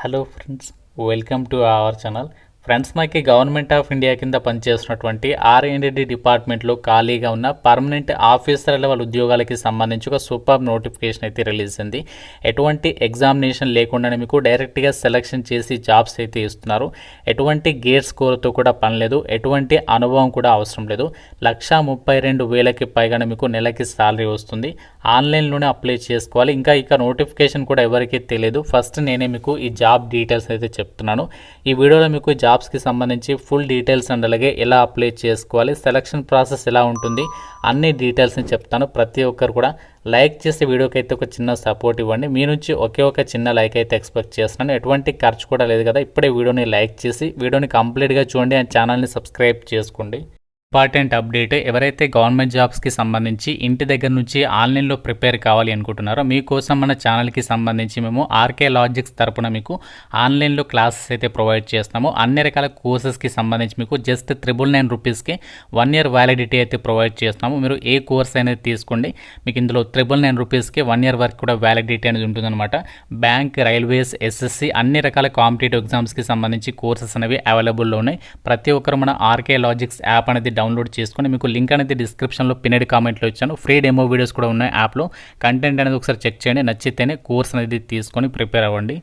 Hello friends, welcome to our channel. Friends, మనకి government of India కింద పనిచేస్తున్నటువంటి ఆర్ఎండ్డి డిపార్ట్మెంట్లో ఖాళీగా ఉన్న పర్మనెంట్ ఆఫీసర్ లెవెల్ ఉద్యోగాలకి సంబంధించి ఒక సూపర్ నోటిఫికేషన్ అయితే రిలీజ్ అయింది. ఎటువంటి ఎగ్జామినేషన్ లేకుండానే మీకు డైరెక్ట్గా సెలెక్షన్ చేసి జాబ్స్ అయితే ఇస్తున్నారు. ఎటువంటి గేట్ స్కోర్తో కూడా పని లేదు, ఎటువంటి అనుభవం కూడా అవసరం లేదు. 1,32,000కి పైగానే మీకు నెలకి శాలరీ వస్తుంది. ఆన్లైన్లోనే అప్లై చేసుకోవాలి. ఇంకా నోటిఫికేషన్ కూడా ఎవరికీ తెలియదు. ఫస్ట్ నేనే మీకు ఈ జాబ్ డీటెయిల్స్ అయితే చెప్తున్నాను. ఈ వీడియోలో మీకు జాబ్స్కి సంబంధించి ఫుల్ డీటెయిల్స్ అండ్ అలాగే ఎలా అప్లై చేసుకోవాలి, సెలక్షన్ ప్రాసెస్ ఎలా ఉంటుంది, అన్ని డీటెయిల్స్ని చెప్తాను. ప్రతి ఒక్కరు కూడా లైక్ చేసి వీడియోకి అయితే ఒక చిన్న సపోర్ట్ ఇవ్వండి. మీ నుంచి ఒక చిన్న లైక్ అయితే ఎక్స్పెక్ట్ చేస్తున్నాను. ఎటువంటి ఖర్చు కూడా లేదు కదా. ఇప్పుడే వీడియోని లైక్ చేసి వీడియోని కంప్లీట్గా చూడండి అండ్ ఛానల్ని సబ్స్క్రైబ్ చేసుకోండి. ఇంపార్టెంట్ అప్డేట్, ఎవరైతే గవర్నమెంట్ జాబ్స్కి సంబంధించి ఇంటి దగ్గర నుంచి ఆన్లైన్లో ప్రిపేర్ కావాలి అనుకుంటున్నారో మీకోసం మన ఛానల్కి సంబంధించి మేము ఆర్కే లాజిక్స్ తరపున మీకు ఆన్లైన్లో క్లాసెస్ అయితే ప్రొవైడ్ చేస్తాము. అన్ని రకాల కోర్సెస్కి సంబంధించి మీకు జస్ట్ 999 రూపీస్కి 1 year వ్యాలిడిటీ అయితే ప్రొవైడ్ చేస్తాము. మీరు ఏ కోర్స్ అనేది తీసుకోండి, మీకు ఇందులో 999 రూపీస్కి 1 year వరకు కూడా వ్యాలిడిటీ అనేది ఉంటుందన్నమాట. బ్యాంక్, రైల్వేస్, ఎస్ఎస్సి అన్ని రకాల కాంపిటేటివ్ ఎగ్జామ్స్కి సంబంధించి కోర్సెస్ అనేవి అవైలబుల్లో ఉన్నాయి. ప్రతి ఒక్కరు మన ఆర్కే లాజిక్స్ యాప్ అనేది డౌన్లోడ్ చేసుకొని, మీకు లింక్ అనేది డిస్క్రిప్షన్లో పిన్నెడ్ కామెంట్లో ఇచ్చాను. ఫ్రీ డెమో వీడియోస్ కూడా ఉన్నాయి యాప్లో. కంటెంట్ అనేది ఒకసారి చెక్ చేయండి, నచ్చితేనే కోర్స్ అనేది తీసుకొని ప్రిపేర్ అవ్వండి.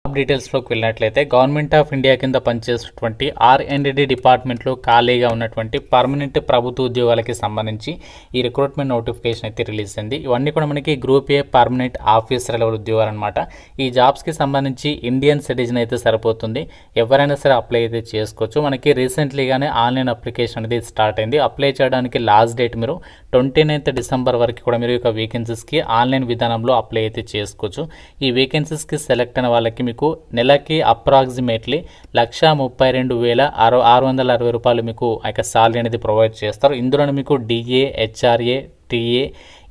డీటెయిల్స్లోకి వెళ్ళినట్లయితే గవర్నమెంట్ ఆఫ్ ఇండియా కింద పనిచేసేటువంటి ఆర్ఎండ్డి డిపార్ట్మెంట్లో ఖాళీగా ఉన్నటువంటి పర్మనెంట్ ప్రభుత్వ ఉద్యోగాలకి సంబంధించి ఈ రిక్రూట్మెంట్ నోటిఫికేషన్ అయితే రిలీజ్ అయింది. ఇవన్నీ కూడా మనకి group a permanent officer level ఉద్యోగాలు అనమాట. ఈ జాబ్స్కి సంబంధించి ఇండియన్ సిటిజన్ అయితే సరిపోతుంది. ఎవరైనా సరే అప్లై అయితే చేసుకోవచ్చు. మనకి రీసెంట్లీగానే ఆన్లైన్ అప్లికేషన్ అనేది స్టార్ట్ అయింది. అప్లై చేయడానికి లాస్ట్ డేట్ మీరు 29th December వరకు కూడా మీరు ఈ వేకెన్సీస్కి ఆన్లైన్ విధానంలో అప్లై అయితే చేసుకోవచ్చు. ఈ వేకెన్సీస్కి సెలెక్ట్ అయిన వాళ్ళకి మీకు నెలకి అప్రాక్సిమేట్లీ 1,32,660 రూపాయలు మీకు శాలరీ అనేది ప్రొవైడ్ చేస్తారు. ఇందులో మీకు డిఏ, హెచ్ఆర్ఏ, టీఏ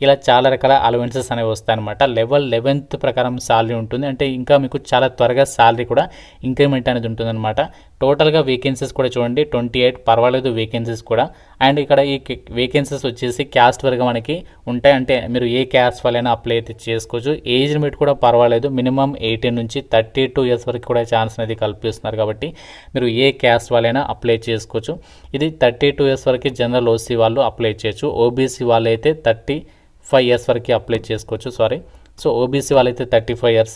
ఇలా చాలా రకాల అలవెన్సెస్ అనేవి వస్తాయన్నమాట. లెవెల్ 11th ప్రకారం శాలరీ ఉంటుంది. అంటే ఇంకా మీకు చాలా త్వరగా శాలరీ కూడా ఇంక్రిమెంట్ అనేది ఉంటుందన్నమాట. టోటల్గా వేకెన్సీస్ కూడా చూడండి 28, పర్వాలేదు వేకెన్సీస్ కూడా. అండ్ ఇక్కడ ఈ వేకెన్సీస్ వచ్చేసి క్యాస్ట్ వరకు మనకి ఉంటాయి. అంటే మీరు ఏ క్యాస్ట్ వాళ్ళైనా అప్లై అయితే చేసుకోవచ్చు. ఏజ్ లిమిట్ కూడా పర్వాలేదు, మినిమం 18 నుంచి 32 years వరకు కూడా ఛాన్స్ అనేది కల్పిస్తున్నారు. కాబట్టి మీరు ఏ క్యాస్ట్ వాళ్ళైనా అప్లై చేసుకోవచ్చు. ఇది 32 years వరకు జనరల్ ఓసీ వాళ్ళు అప్లై చేయొచ్చు. ఓబీసీ వాళ్ళు అయితే 35 years వరకు అప్లై చేసుకోవచ్చు. సో ఓబీసీ వాళ్ళైతే 35 years,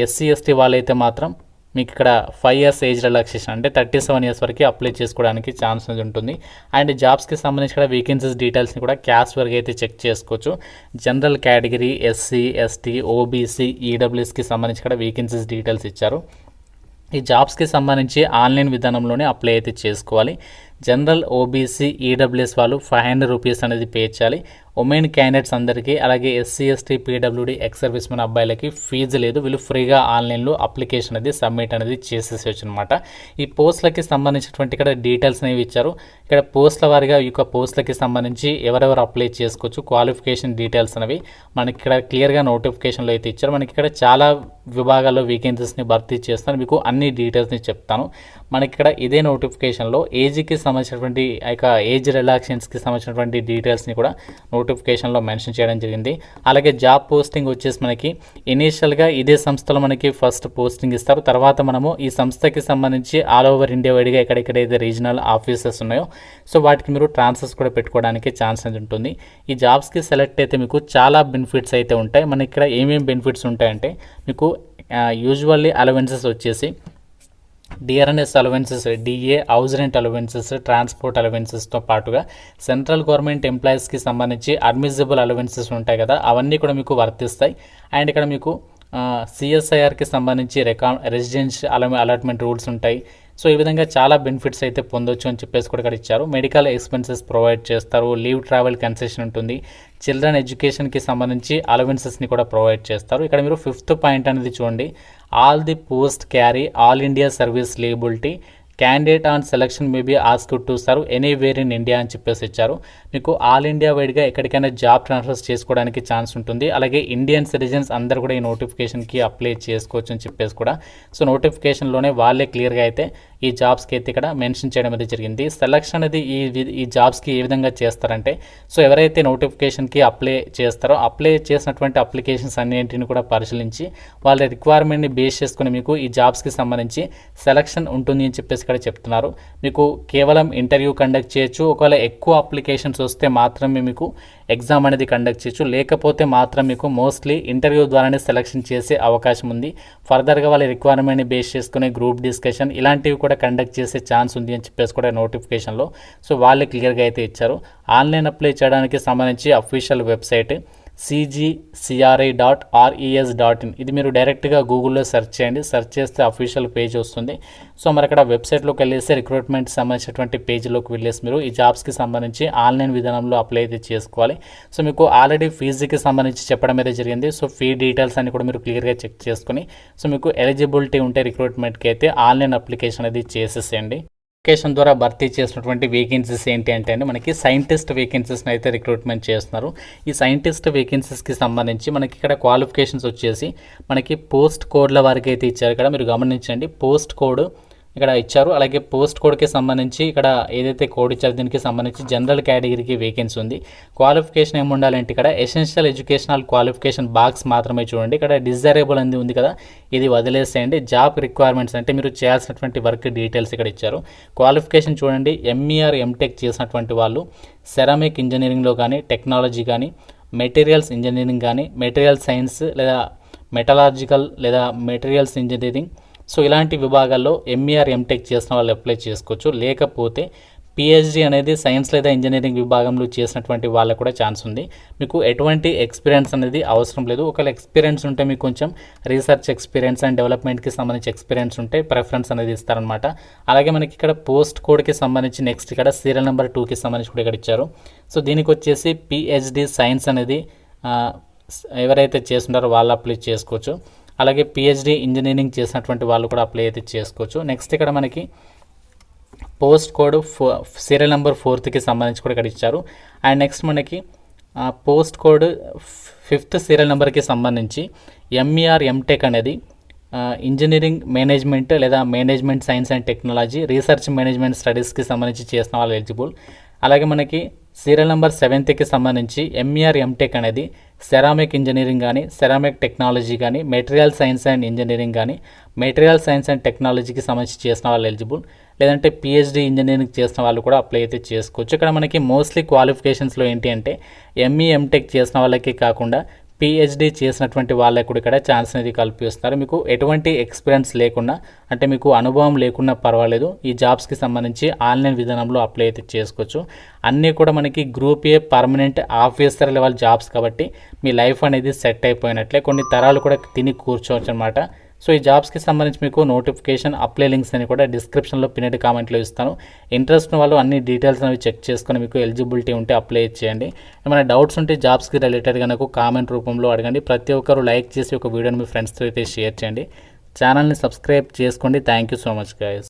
ఎస్సీ ఎస్టీ వాళ్ళైతే మాత్రం మీకు ఇక్కడ 5 years ఏజ్ రిలాక్సేషన్ అంటే 37 years వరకు అప్లై చేసుకోవడానికి ఛాన్స్ అనేది ఉంటుంది. అండ్ జాబ్స్కి సంబంధించి కూడా వేకెన్సీస్ డీటెయిల్స్ని కూడా క్యాస్ట్ వరకు అయితే చెక్ చేసుకోవచ్చు. General category, SC, ST, OBC, ఈడబ్ల్యూఎస్కి సంబంధించి కూడా వేకెన్సీస్ డీటెయిల్స్ ఇచ్చారు. ఈ జాబ్స్కి సంబంధించి ఆన్లైన్ విధానంలోనే అప్లై అయితే చేసుకోవాలి. జనరల్, ఓబీసీ, ఈడబ్ల్యూఎస్ వాళ్ళు 500 రూపీస్ అనేది పే చేయాలి. ఉమెన్ క్యాండిడేట్స్ అందరికీ, అలాగే SC, ST, PWD, ex service men అబ్బాయిలకి ఫీజు లేదు. వీళ్ళు ఫ్రీగా ఆన్లైన్లో అప్లికేషన్ అనేది సబ్మిట్ అనేది చేసేసేయచ్చు అనమాట. ఈ పోస్టులకి సంబంధించినటువంటి ఇక్కడ డీటెయిల్స్ అనేవి ఇచ్చారు. ఇక్కడ పోస్టుల వారిగా ఈ యొక్క పోస్టులకి సంబంధించి ఎవరెవరు అప్లై చేసుకోవచ్చు, క్వాలిఫికేషన్ డీటెయిల్స్ అనేవి మనకి ఇక్కడ క్లియర్గా నోటిఫికేషన్లో అయితే ఇచ్చారు. మనకి ఇక్కడ చాలా విభాగాల్లో వేకెన్సీస్ని భర్తీ చేస్తాను, మీకు అన్ని డీటెయిల్స్ని చెప్తాను. మనకి ఇక్కడ ఇదే నోటిఫికేషన్లో ఏజ్కి సంబంధించినటువంటి ఏజ్ రిలాక్సేషన్స్కి సంబంధించినటువంటి డీటెయిల్స్ని కూడా నోటిఫికేషన్లో మెన్షన్ చేయడం జరిగింది. అలాగే జాబ్ పోస్టింగ్ వచ్చేసి మనకి ఇనీషియల్గా ఇదే సంస్థలో మనకి ఫస్ట్ పోస్టింగ్ ఇస్తారు. తర్వాత మనము ఈ సంస్థకి సంబంధించి ఆల్ ఓవర్ ఇండియా వైడ్గా ఎక్కడెక్కడైతే రీజనల్ ఆఫీసెస్ ఉన్నాయో సో వాటికి మీరు ట్రాన్స్ఫర్స్ కూడా పెట్టుకోవడానికి ఛాన్స్ అనేది ఉంటుంది. ఈ జాబ్స్కి సెలెక్ట్ అయితే మీకు చాలా బెనిఫిట్స్ అయితే ఉంటాయి. మనకి ఇక్కడ ఏమేమి బెనిఫిట్స్ ఉంటాయంటే మీకు యూజువల్లీ అలవెన్సెస్ వచ్చేసి dearness allowances, DA, house rent allowances, transport అలవెన్సెస్తో పాటుగా సెంట్రల్ గవర్నమెంట్ ఎంప్లాయీస్కి సంబంధించి అడ్మిసిబుల్ అలవెన్సెస్ ఉంటాయి కదా, అవన్నీ కూడా మీకు వర్తిస్తాయి. అండ్ ఇక్కడ మీకు సిఎస్ఐఆర్కి సంబంధించి రెసిడెన్షియల్ అలాట్మెంట్ రూల్స్ ఉంటాయి. సో ఈ విధంగా చాలా బెనిఫిట్స్ అయితే పొందొచ్చు అని చెప్పేసి కూడా ఇక్కడ ఇచ్చారు. మెడికల్ ఎక్స్పెన్సెస్ ప్రొవైడ్ చేస్తారు, లీవ్ ట్రావెల్ కన్సెషన్ ఉంటుంది, చిల్డ్రన్ ఎడ్యుకేషన్కి సంబంధించి అలవెన్సెస్ని కూడా ప్రొవైడ్ చేస్తారు. ఇక్కడ మీరు 5th పాయింట్ అనేది చూడండి, all the post carry all India service liability, candidate on selection may be asked to serve anywhere in India అని చెప్పేసి ఇచ్చారు. మీకు ఆల్ ఇండియా వైడ్గా ఎక్కడికైనా జాబ్ ట్రాన్స్ఫర్స్ చేసుకోవడానికి ఛాన్స్ ఉంటుంది. అలాగే ఇండియన్ సిటిజన్స్ అందరూ కూడా ఈ నోటిఫికేషన్కి అప్లై చేసుకోవచ్చు అని చెప్పేసి కూడా సో నోటిఫికేషన్లోనే వాళ్ళే క్లియర్గా అయితే ఈ జాబ్స్కి అయితే ఇక్కడ మెన్షన్ చేయడం అనేది జరిగింది. సెలక్షన్ అనేది ఈ జాబ్స్కి ఏ విధంగా చేస్తారంటే, సో ఎవరైతే నోటిఫికేషన్కి అప్లై చేస్తారో అప్లై చేసినటువంటి అప్లికేషన్స్ అన్నింటిని కూడా పరిశీలించి వాళ్ళ రిక్వైర్మెంట్ని బేస్ చేసుకుని మీకు ఈ జాబ్స్కి సంబంధించి సెలక్షన్ ఉంటుంది అని చెప్పేసి ఇక్కడ చెప్తున్నారు. మీకు కేవలం ఇంటర్వ్యూ కండక్ట్ చేయొచ్చు. ఒకవేళ ఎక్కువ అప్లికేషన్స్ వస్తే మాత్రమే మీకు ఎగ్జామ్ అనేది కండక్ట్ చేయొచ్చు. లేకపోతే మాత్రం మీకు మోస్ట్లీ ఇంటర్వ్యూ ద్వారానే సెలక్షన్ చేసే అవకాశం ఉంది. ఫర్దర్గా వాళ్ళ రిక్వైర్మెంట్ని బేస్ చేసుకునే గ్రూప్ డిస్కషన్ ఇలాంటివి కూడా కండక్ట్ చేసే ఛాన్స్ ఉంది అని చెప్పేసి కూడా నోటిఫికేషన్లో సో వాళ్ళే క్లియర్గా అయితే ఇచ్చారు. ఆన్లైన్ అప్లై చేయడానికి సంబంధించి అఫీషియల్ వెబ్సైట్ cgcri.res.in ఇది మీరు డైరెక్ట్గా గూగుల్లో సెర్చ్ చేయండి. సెర్చ్ చేస్తే అఫీషియల్ పేజ్ వస్తుంది. సో మరి అక్కడ వెబ్సైట్లోకి వెళ్ళేసి రిక్రూట్మెంట్ సంబంధించినటువంటి పేజీలోకి వెళ్ళేసి మీరు ఈ జాబ్స్కి సంబంధించి ఆన్లైన్ విధానంలో అప్లై అయితే చేసుకోవాలి. సో మీకు ఆల్రెడీ ఫీజుకి సంబంధించి చెప్పడం అయితే జరిగింది. సో ఫీ డీటెయిల్స్ అని కూడా మీరు క్లియర్గా చెక్ చేసుకుని సో మీకు ఎలిజిబిలిటీ ఉంటే రిక్రూట్మెంట్కి అయితే ఆన్లైన్ అప్లికేషన్ అనేది చేసేసేయండి. అప్లికేషన్ ద్వారా భర్తీ చేసినటువంటి వేకెన్సీస్ ఏంటి అంటే మనకి సైంటిస్ట్ వేకెన్సీస్ని అయితే రిక్రూట్మెంట్ చేస్తున్నారు. ఈ సైంటిస్ట్ వేకెన్సీస్కి సంబంధించి మనకి ఇక్కడ క్వాలిఫికేషన్స్ వచ్చేసి మనకి పోస్ట్ కోడ్ల వారికి అయితే ఇచ్చారు. ఇక్కడ మీరు గమనించండి, పోస్ట్ కోడ్ ఇక్కడ ఇచ్చారు. అలాగే పోస్ట్ కోడ్కి సంబంధించి ఇక్కడ ఏదైతే కోడ్ ఇచ్చారో దీనికి సంబంధించి జనరల్ కేటగిరీకి వేకెన్సీ ఉంది. క్వాలిఫికేషన్ ఏమి ఉండాలంటే ఇక్కడ ఎసెన్షియల్ ఎడ్యుకేషనల్ క్వాలిఫికేషన్ బాక్స్ మాత్రమే చూడండి. ఇక్కడ డిజైరబుల్ అనేది ఉంది కదా, ఇది వదిలేసేయండి. జాబ్ రిక్వైర్మెంట్స్ అంటే మీరు చేయాల్సినటువంటి వర్క్ డీటెయిల్స్ ఇక్కడ ఇచ్చారు. క్వాలిఫికేషన్ చూడండి, ఎంఈఆర్ ఎంటెక్ చేసినటువంటి వాళ్ళు సెరామిక్ ఇంజనీరింగ్లో కానీ టెక్నాలజీ కానీ మెటీరియల్స్ ఇంజనీరింగ్ కానీ మెటీరియల్ సైన్స్ లేదా మెటలాజికల్ లేదా మెటీరియల్స్ ఇంజనీరింగ్ సో ఇలాంటి విభాగాల్లో ఎంఈఆర్ ఎంటెక్ చేసిన వాళ్ళు అప్లై చేసుకోవచ్చు. లేకపోతే పిహెచ్డి అనేది సైన్స్ లేదా ఇంజనీరింగ్ విభాగంలో చేసినటువంటి వాళ్ళకు కూడా ఛాన్స్ ఉంది. మీకు ఎటువంటి ఎక్స్పీరియన్స్ అనేది అవసరం లేదు. ఒకవేళ ఎక్స్పీరియన్స్ ఉంటే మీకు కొంచెం రీసెర్చ్ ఎక్స్పీరియన్స్ అండ్ డెవలప్మెంట్కి సంబంధించి ఎక్స్పీరియన్స్ ఉంటే ప్రిఫరెన్స్ అనేది ఇస్తారనమాట. అలాగే మనకి ఇక్కడ పోస్ట్ కోడ్కి సంబంధించి నెక్స్ట్ ఇక్కడ సీరియల్ నెంబర్ 2కి సంబంధించి కూడా ఇక్కడ ఇచ్చారు. సో దీనికి వచ్చేసి పిహెచ్డి సైన్స్ అనేది ఎవరైతే చేస్తున్నారో వాళ్ళు అప్లై చేసుకోవచ్చు. అలాగే పిహెచ్డి ఇంజనీరింగ్ చేసినటువంటి వాళ్ళు కూడా అప్లై అయితే చేసుకోవచ్చు. నెక్స్ట్ ఇక్కడ మనకి పోస్ట్ కోడ్ సీరియల్ నెంబర్ 4కి సంబంధించి కూడా ఇక్కడ ఇచ్చారు. అండ్ నెక్స్ట్ మనకి పోస్ట్ కోడ్ 5th సీరియల్ నెంబర్కి సంబంధించి ఎంఈఆర్ ఎంటెక్ అనేది ఇంజనీరింగ్ మేనేజ్మెంట్ లేదా management science and technology research management స్టడీస్కి సంబంధించి చేసిన వాళ్ళు ఎలిజిబుల్. అలాగే మనకి సీరియల్ నెంబర్ 7కి సంబంధించి ఎంఈఆర్ ఎంటెక్ అనేది సెరామిక్ ఇంజనీరింగ్ కానీ సెరామిక్ టెక్నాలజీ కానీ మెటీరియల్ సైన్స్ అండ్ ఇంజనీరింగ్ కానీ మెటీరియల్ సైన్స్ అండ్ టెక్నాలజీకి సంబంధించి చేసిన వాళ్ళు ఎలిజిబుల్. లేదంటే పిహెచ్డి ఇంజనీరింగ్ చేసిన వాళ్ళు కూడా అప్లై అయితే చేసుకోవచ్చు. ఇక్కడ మనకి మోస్ట్లీ క్వాలిఫికేషన్స్లో ఏంటి అంటే ఎంఈ ఎంటెక్ చేసిన వాళ్ళకి కాకుండా పిహెచ్డి చేసినటువంటి వాళ్ళకి కూడా ఇక్కడ ఛాన్స్ అనేది కల్పిస్తున్నారు. మీకు ఎటువంటి ఎక్స్పీరియన్స్ లేకుండా అంటే మీకు అనుభవం లేకున్నా పర్వాలేదు, ఈ జాబ్స్కి సంబంధించి ఆన్లైన్ విధానంలో అప్లై అయితే చేసుకోవచ్చు. అన్నీ కూడా మనకి group a permanent officer level jobs కాబట్టి మీ లైఫ్ అనేది సెట్ అయిపోయినట్లే, కొన్ని తరాలు కూడా తిని కూర్చోవచ్చు అనమాట. సో ఈ జాబ్స్కి సంబంధించి మీకు నోటిఫికేషన్ అప్లై లింక్స్ అని కూడా డిస్క్రిప్షన్లో పిన్నెడ్ కామెంట్లో ఇస్తాను. ఇంట్రెస్ట్ ఉన్న వాళ్ళు అన్ని డీటెయిల్స్ అనేవి చెక్ చేసుకొని మీకు ఎలిజిబిలిటీ ఉంటే అప్లై చేయండి. ఏమైనా డౌట్స్ ఉంటే జాబ్స్కి రిలేటెడ్గా నాకు కామెంట్ రూపంలో అడగండి. ప్రతి ఒక్కరు లైక్ చేసి ఒక వీడియోని మీ ఫ్రెండ్స్తో అయితే షేర్ చేయండి. ఛానల్ని సబ్స్క్రైబ్ చేసుకోండి. Thank you so much guys.